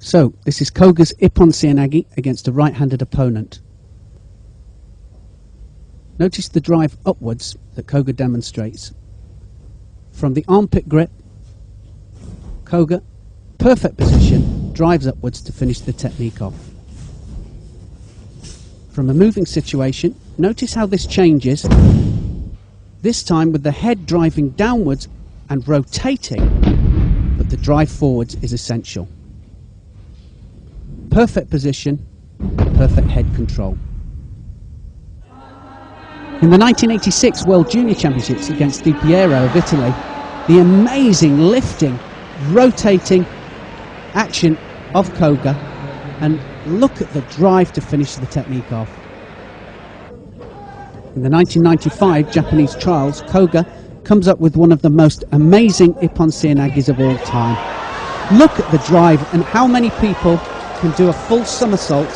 So, this is Koga's ippon seoi against a right-handed opponent. Notice the drive upwards that Koga demonstrates. From the armpit grip, Koga, perfect position, drives upwards to finish the technique off. From a moving situation, notice how this changes, this time with the head driving downwards and rotating, but the drive forwards is essential. Perfect position, perfect head control. In the 1986 World Junior Championships against Di Piero of Italy, the amazing lifting, rotating action of Koga, and look at the drive to finish the technique off. In the 1995 Japanese trials, Koga comes up with one of the most amazing ippon seoi of all time. Look at the drive and how many people can do a full somersault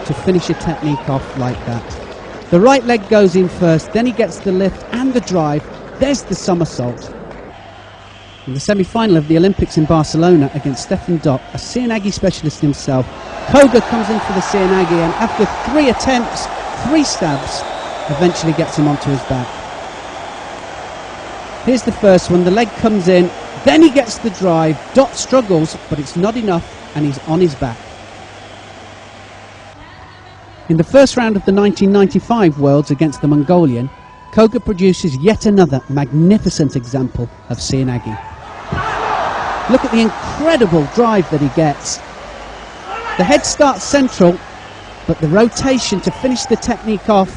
to finish a technique off like that. The right leg goes in first, then he gets the lift and the drive. There's the somersault. In the semi-final of the Olympics in Barcelona against Stefan Dock, a seoi specialist himself, Koga comes in for the seoi and after 3 attempts, 3 stabs, eventually gets him onto his back. Here's the first one, the leg comes in, then he gets the drive. Dot struggles, but it's not enough and he's on his back. In the first round of the 1995 Worlds against the Mongolian, Koga produces yet another magnificent example of seoi. Look at the incredible drive that he gets. The head starts central, but the rotation to finish the technique off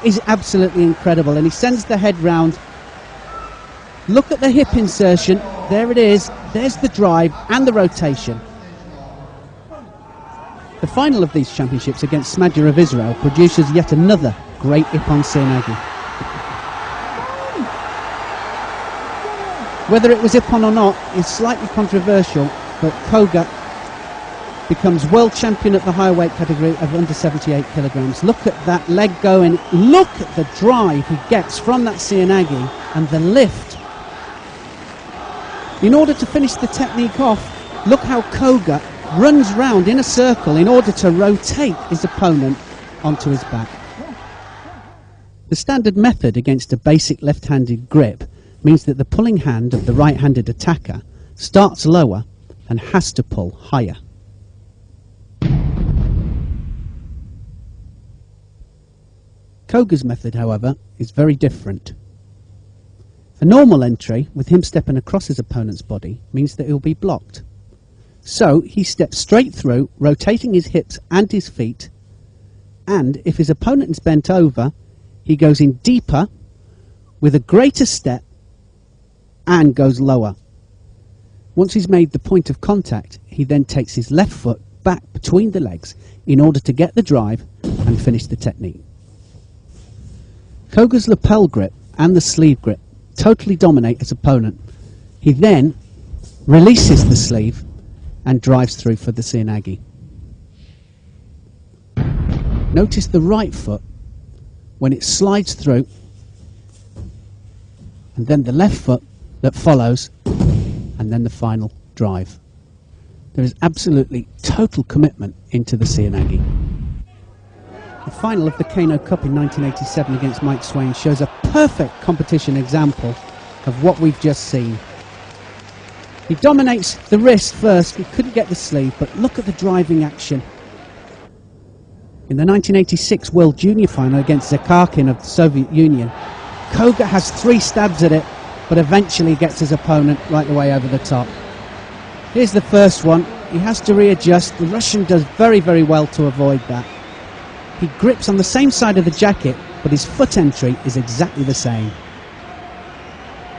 is absolutely incredible, and he sends the head round. Look at the hip insertion, there it is, there's the drive and the rotation. The final of these championships against Smadja of Israel produces yet another great ippon seoi. Whether it was ippon or not is slightly controversial, but Koga becomes world champion at the higher weight category of under 78 kilograms. Look at that leg going, look at the drive he gets from that seoi and the lift. In order to finish the technique off, look how Koga runs round in a circle in order to rotate his opponent onto his back. The standard method against a basic left-handed grip means that the pulling hand of the right-handed attacker starts lower and has to pull higher. Koga's method, however, is very different. A normal entry, with him stepping across his opponent's body, means that he'll be blocked. So he steps straight through, rotating his hips and his feet, and if his opponent is bent over, he goes in deeper with a greater step and goes lower. Once he's made the point of contact, he then takes his left foot back between the legs in order to get the drive and finish the technique. Koga's lapel grip and the sleeve grip totally dominate his opponent. He then releases the sleeve and drives through for the seoi. Notice the right foot when it slides through, and then the left foot that follows, and then the final drive. There is absolutely total commitment into the seoi. The final of the Kano Cup in 1987 against Mike Swain shows a perfect competition example of what we've just seen. He dominates the wrist first, he couldn't get the sleeve, but look at the driving action. In the 1986 World Junior Final against Zakharkin of the Soviet Union, Koga has 3 stabs at it, but eventually gets his opponent right the way over the top. Here's the first one, he has to readjust. The Russian does very, very well to avoid that. He grips on the same side of the jacket, but his foot entry is exactly the same.